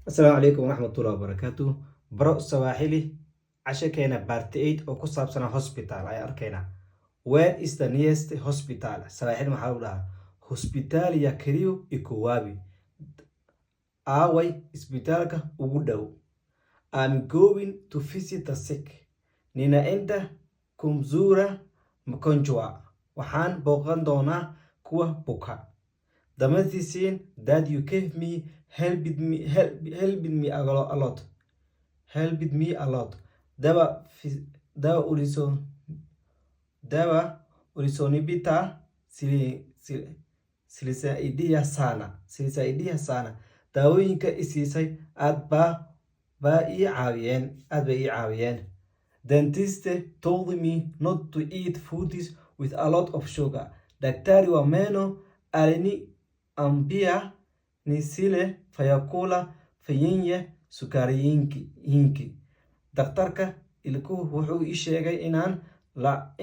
السلام عليكم ورحمة الله وبركاته. برو سواحلي عشان كينا بارت 8 oo ku saabsan hospital ay arkayna. Where is the nearest hospital? سواحل maxaa u dhahaa hospital ya kariyo iko wabi. Aaway isbitaalka ugu dhow. I'm going to visit the sick. Ninaenda kumzura mgonjwa. Waxaan booqan doonaa kuwa buka. The medicine that you gave me helped me a lot. Helped me a lot. Dawa ulisonipita silisaidia sana. Daawooyinka isiisay aad bay ii caawiyeen. Dentist told me not to eat foods with a lot of sugar. Daktari wa meno aliniambia nisile vyakula vyenye sukari nyingi. Daktarka ilikuwa wuxuu ii sheegay inaan la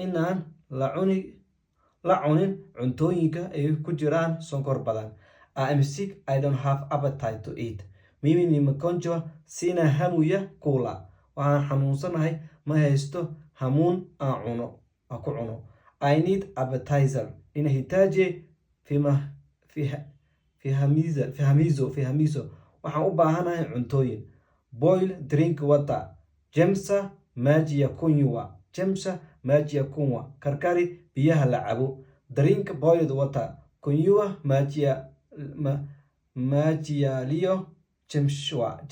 cunin cuntooyinka ay ku jiraan sonkor badan. I am sick, I don't have appetite to eat. Mimi ni mgonjwa, sina hamu ya kula. Waxaan xanuunsanahay, ma haysto hamuun aan ku cuno. I need appetizer. Ninahitaji fihamizo. Waxaan u baahanahay cuntooyin. Boil drink water. Jemsa maji ya kunywa. Karkari biyaha la cabo. Drink boiled water. Kunywa maji ya liyo jemshwa.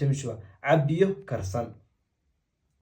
Cabiyo karsan.